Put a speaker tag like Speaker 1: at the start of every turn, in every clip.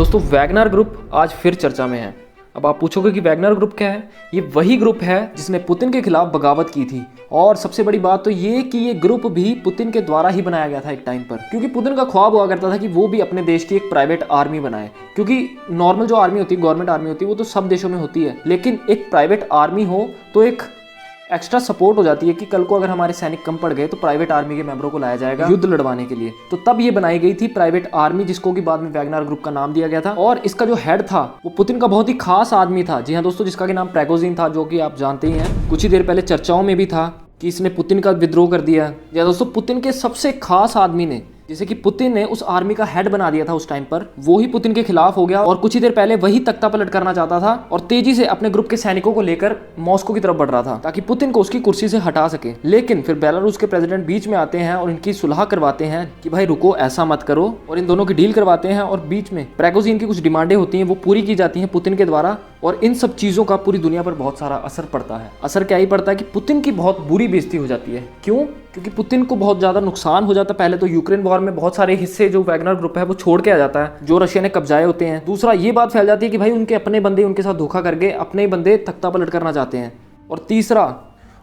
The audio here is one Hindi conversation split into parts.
Speaker 1: दोस्तों वैगनर ग्रुप आज फिर चर्चा में है। अब आप पूछोगे कि वैगनर ग्रुप क्या है? ये वही ग्रुप है जिसने पुतिन के खिलाफ बगावत की थी। और सबसे बड़ी बात तो ये कि ये ग्रुप भी पुतिन के द्वारा ही बनाया गया था एक टाइम पर, क्योंकि पुतिन का ख्वाब हुआ करता था कि वो भी अपने देश की एक प्राइवेट आर्मी बनाए। क्योंकि नॉर्मल जो आर्मी होती है, गवर्नमेंट आर्मी होती है, वो तो सब देशों में होती है, लेकिन एक प्राइवेट आर्मी हो तो एक एक्स्ट्रा सपोर्ट हो जाती है कि कल को अगर हमारे सैनिक कम पड़ गए तो प्राइवेट आर्मी के मेंबरों को लाया जाएगा युद्ध लड़वाने के लिए। तो तब ये बनाई गई थी प्राइवेट आर्मी, जिसको कि बाद में वैगनर ग्रुप का नाम दिया गया था। और इसका जो हेड था वो पुतिन का बहुत ही खास आदमी था। जी हाँ दोस्तों, जिसका कि नाम प्रिगोजिन था, जो कि आप जानते ही हैं। कुछ ही देर पहले चर्चाओं में भी था कि इसने पुतिन का विद्रोह कर दिया। जी हाँ दोस्तों, पुतिन के सबसे खास आदमी ने, जैसे कि पुतिन ने उस आर्मी का हेड बना दिया था उस टाइम पर, वो ही पुतिन के खिलाफ हो गया और कुछ ही देर पहले वही तख्ता पलट करना चाहता था और तेजी से अपने ग्रुप के सैनिकों को लेकर मॉस्को की तरफ बढ़ रहा था ताकि पुतिन को उसकी कुर्सी से हटा सके। लेकिन फिर बेलारूस के प्रेसिडेंट बीच में आते हैं और इनकी सुलह करवाते हैं कि भाई रुको, ऐसा मत करो, और इन दोनों की डील करवाते हैं। और बीच में प्रिगोजिन की कुछ डिमांडें होती हैं, वो पूरी की जाती हैं पुतिन के द्वारा। और इन सब चीज़ों का पूरी दुनिया पर बहुत सारा असर पड़ता है। असर क्या ही पड़ता है कि पुतिन की बहुत बुरी बेइज्जती हो जाती है। क्यों? क्योंकि पुतिन को बहुत ज़्यादा नुकसान हो जाता है। पहले तो यूक्रेन वॉर में बहुत सारे हिस्से जो वैगनर ग्रुप है वो छोड़ के आ जाता है, जो रशिया ने कब्जाए होते हैं। दूसरा, ये बात फैल जाती है कि भाई उनके अपने बंदे उनके साथ धोखा करके अपने ही बंदे तख्ता पलट करना चाहते हैं। और तीसरा,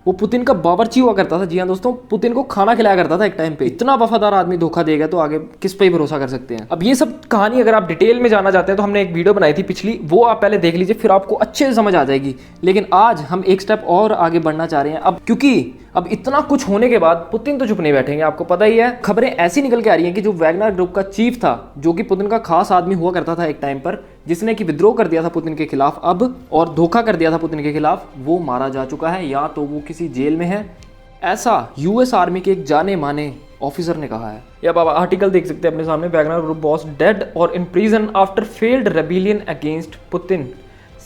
Speaker 1: वो पुतिन का बावर्ची हुआ करता था। जी हाँ दोस्तों, पुतिन को खाना खिलाया करता था एक टाइम पे। इतना वफादार आदमी धोखा देगा तो आगे किस पे ही भरोसा कर सकते हैं। अब ये सब कहानी अगर आप डिटेल में जानना चाहते हैं तो हमने एक वीडियो बनाई थी पिछली, वो आप पहले देख लीजिए, फिर आपको अच्छे से समझ आ जाएगी। लेकिन आज हम एक स्टेप और आगे बढ़ना चाह रहे हैं अब, क्योंकि अब इतना कुछ होने के बाद पुतिन तो चुप नहीं बैठेंगे। आपको पता ही है, खबरें ऐसी निकल के आ रही हैं कि जो वैगनर ग्रुप का चीफ था, जो कि पुतिन का खास आदमी हुआ करता था एक टाइम पर, जिसने कि विद्रोह कर दिया था पुतिन के खिलाफ अब और धोखा कर दिया था पुतिन के खिलाफ, वो मारा जा चुका है या तो वो किसी जेल में है। ऐसा यूएस आर्मी के एक जाने माने ऑफिसर ने कहा है। या आप आर्टिकल देख सकते हैं अपने सामने, वैगनर ग्रुप बॉस डेड और in prison after failed rebellion against Putin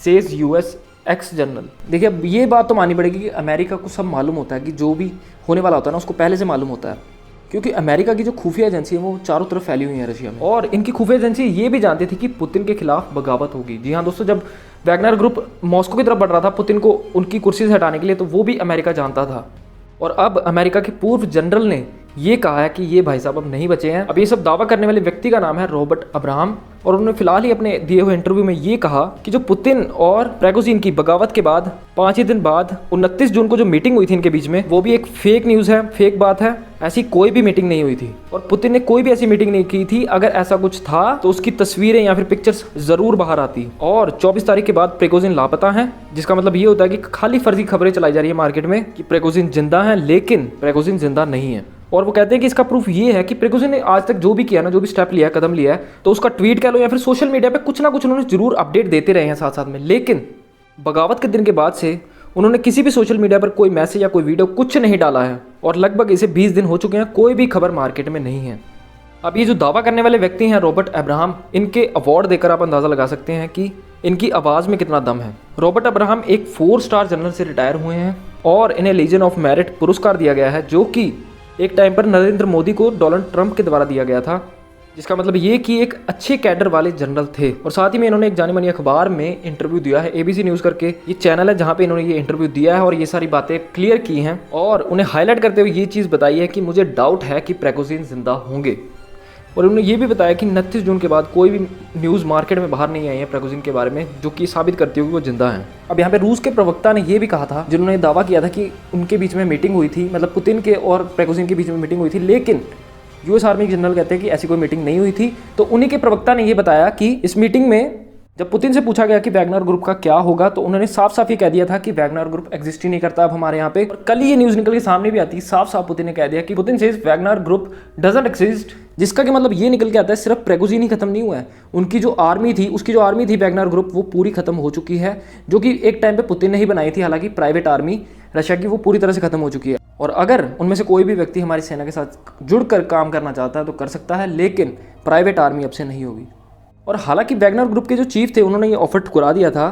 Speaker 1: says US x general. देखिए, अब ये बात तो माननी पड़ेगी कि अमेरिका को सब मालूम होता है कि जो भी होने वाला होता है ना उसको पहले से मालूम होता है, क्योंकि अमेरिका की जो खुफिया एजेंसी है वो चारों तरफ फैली हुई है रशिया में। और इनकी खुफिया एजेंसी ये भी जानती थी कि पुतिन के खिलाफ बगावत होगी। जी हाँ दोस्तों, जब वैगनर ग्रुप मॉस्को की तरफ बढ़ रहा था पुतिन को उनकी कुर्सी से हटाने के लिए, तो वो भी अमेरिका जानता था। और अब अमेरिका के पूर्व जनरल ने ये कहा है कि ये भाई साहब अब नहीं बचे हैं। अब ये सब दावा करने वाले व्यक्ति का नाम है रॉबर्ट अब्राहम, और उन्होंने फिलहाल ही अपने दिए हुए इंटरव्यू में ये कहा कि जो पुतिन और प्रिगोजिन की बगावत के बाद 5 ही दिन बाद 29 जून को जो मीटिंग हुई थी इनके बीच में, वो भी एक फेक न्यूज़ है, फेक बात है। ऐसी कोई भी मीटिंग नहीं हुई थी और पुतिन ने कोई भी ऐसी मीटिंग नहीं की थी। अगर ऐसा कुछ था तो उसकी तस्वीरें या फिर पिक्चर्स जरूर बाहर आती। और 24 तारीख के बाद प्रिगोजिन लापता है, जिसका मतलब ये होता है कि खाली फर्जी खबरें चलाई जा रही है मार्केट में कि प्रिगोजिन जिंदा है, लेकिन प्रिगोजिन जिंदा नहीं है। और वो कहते हैं कि इसका प्रूफ ये है कि प्रिगोजिन ने आज तक जो भी किया ना, जो भी स्टेप लिया है, कदम लिया है, तो उसका ट्वीट कह लो या फिर सोशल मीडिया पे कुछ ना कुछ उन्होंने जरूर अपडेट देते रहे हैं साथ साथ में। लेकिन बगावत के दिन के बाद से उन्होंने किसी भी सोशल मीडिया पर कोई मैसेज या कोई वीडियो कुछ नहीं डाला है और लगभग इसे 20 दिन हो चुके हैं, कोई भी खबर मार्केट में नहीं है। अब ये जो दावा करने वाले व्यक्ति हैं रॉबर्ट अब्राहम, इनके अवार्ड देकर आप अंदाज़ा लगा सकते हैं कि इनकी आवाज़ में कितना दम है। रॉबर्ट अब्राहम एक 4 स्टार जनरल से रिटायर हुए हैं और इन्हें लीजन ऑफ मेरिट पुरस्कार दिया गया है, जो कि एक टाइम पर नरेंद्र मोदी को डोनाल्ड ट्रंप के द्वारा दिया गया था, जिसका मतलब ये कि एक अच्छे कैडर वाले जनरल थे। और साथ ही में इन्होंने एक जानी मानी अखबार में इंटरव्यू दिया है, ABC न्यूज़ करके ये चैनल है जहाँ पे इन्होंने ये इंटरव्यू दिया है और ये सारी बातें क्लियर की हैं। और उन्हें हाईलाइट करते हुए ये चीज़ बताई है कि मुझे डाउट है कि प्रिगोजिन जिंदा होंगे। और उन्होंने ये भी बताया कि 29 जून के बाद कोई भी न्यूज़ मार्केट में बाहर नहीं आई है प्रिगोजिन के बारे में जो कि साबित करती हो कि वो जिंदा हैं। अब यहाँ पे रूस के प्रवक्ता ने ये भी कहा था, जिन्होंने दावा किया था कि उनके बीच में मीटिंग हुई थी, मतलब पुतिन के और प्रिगोजिन के बीच में मीटिंग हुई थी, लेकिन यूएस आर्मी के जनरल कहते हैं कि ऐसी कोई मीटिंग नहीं हुई थी। तो उन्हीं के प्रवक्ता ने ये बताया कि इस मीटिंग में जब पुतिन से पूछा गया कि वैगनर ग्रुप का क्या होगा, तो उन्होंने साफ साफ ये कह दिया था कि वैगनर ग्रुप एग्जिस्ट ही नहीं करता अब हमारे यहाँ पे। और कल ही ये न्यूज़ निकल के सामने भी आती है, साफ साफ पुतिन ने कह दिया कि Putin says Wagner group doesn't exist, जिसका कि मतलब ये निकल के आता है सिर्फ प्रिगोजिन ही खत्म नहीं हुआ है, उनकी जो आर्मी थी, उसकी जो आर्मी थी वैगनर ग्रुप, वो पूरी खत्म हो चुकी है, जो कि एक टाइम पे पुतिन ने ही बनाई थी। हालांकि प्राइवेट आर्मी रशिया की वो पूरी तरह से खत्म हो चुकी है। और अगर उनमें से कोई भी व्यक्ति हमारी सेना के साथ जुड़कर काम करना चाहता है तो कर सकता है, लेकिन प्राइवेट आर्मी अब से नहीं होगी। और हालांकि वैगनर ग्रुप के जो चीफ थे उन्होंने ये ऑफर ठुकरा दिया था,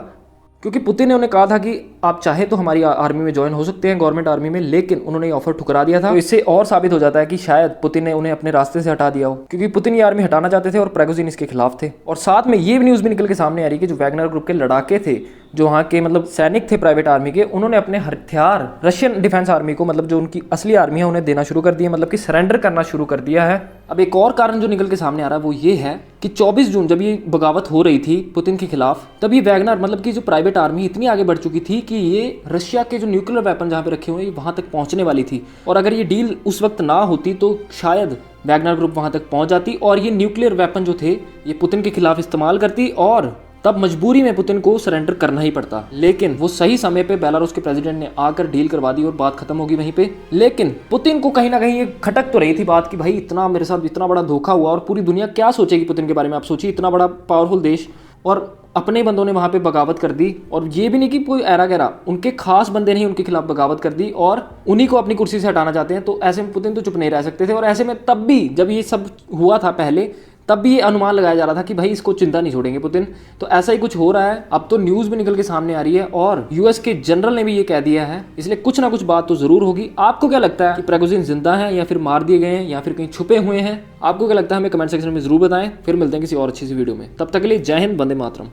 Speaker 1: क्योंकि पुतिन ने उन्हें कहा था कि आप चाहे तो हमारी आर्मी में ज्वाइन हो सकते हैं, गवर्नमेंट आर्मी में, लेकिन उन्होंने ये ऑफर ठुकरा दिया था। तो इससे और साबित हो जाता है कि शायद पुतिन ने उन्हें अपने रास्ते से हटा दिया हो, क्योंकि पुतिन ये आर्मी हटाना चाहते थे और प्रिगोजिन इसके खिलाफ थे। और साथ में ये न्यूज़ भी निकल के सामने आ रही है कि जो वैगनर ग्रुप के लड़ाके थे जो वहाँ के मतलब सैनिक थे प्राइवेट आर्मी के, उन्होंने अपने हथियार रशियन डिफेंस आर्मी को, मतलब जो उनकी असली आर्मी है, उन्हें देना शुरू कर दिया, मतलब कि सरेंडर करना शुरू कर दिया है। अब एक और कारण जो निकल के सामने आ रहा है वो ये है कि 24 जून जब ये बगावत हो रही थी पुतिन के खिलाफ, तब ये वैगनर मतलब कि जो प्राइवेट आर्मी इतनी आगे बढ़ चुकी थी कि ये रशिया के जो न्यूक्लियर वेपन जहाँ पे रखे हुए हैं वहाँ तक पहुँचने वाली थी। और अगर ये डील उस वक्त ना होती तो शायद वैगनर ग्रुप वहाँ तक पहुँच जाती और ये न्यूक्लियर वेपन जो थे ये पुतिन के खिलाफ इस्तेमाल करती और तब मजबूरी में पुतिन को सरेंडर करना ही पड़ता। लेकिन वो सही समय पे बेलारूस के प्रेसिडेंट ने आकर डील करवा दी और बात खत्म होगी वहीं पे। लेकिन पुतिन को कहीं ना कहीं ये खटक तो रही थी बात कि भाई इतना मेरे साथ इतना बड़ा धोखा हुआ और पूरी दुनिया क्या सोचेगी पुतिन के बारे में। आप सोचिए, इतना बड़ा पावरफुल देश और अपने बंदों ने वहाँ पे बगावत कर दी, और ये भी नहीं कि कोई ऐरा गहरा, उनके खास बंदे ने ही उनके खिलाफ बगावत कर दी और उन्हीं को अपनी कुर्सी से हटाना चाहते हैं। तो ऐसे में पुतिन तो चुप नहीं रह सकते थे। और ऐसे में तब भी जब ये सब हुआ था पहले, तब भी ये अनुमान लगाया जा रहा था कि भाई इसको चिंता नहीं छोड़ेंगे पुतिन। तो ऐसा ही कुछ हो रहा है। अब तो न्यूज़ भी निकल के सामने आ रही है और यूएस के जनरल ने भी ये कह दिया है, इसलिए कुछ ना कुछ बात तो जरूर होगी। आपको क्या लगता है कि प्रागोजिन जिंदा है या फिर मार दिए गए हैं या फिर कहीं छुपे हुए हैं? आपको क्या लगता है हमें कमेंट सेक्शन में जरूर बताएं। फिर मिलते हैं किसी और अच्छी सी वीडियो में, तब तक के लिए जय हिंद, वंदे मातरम।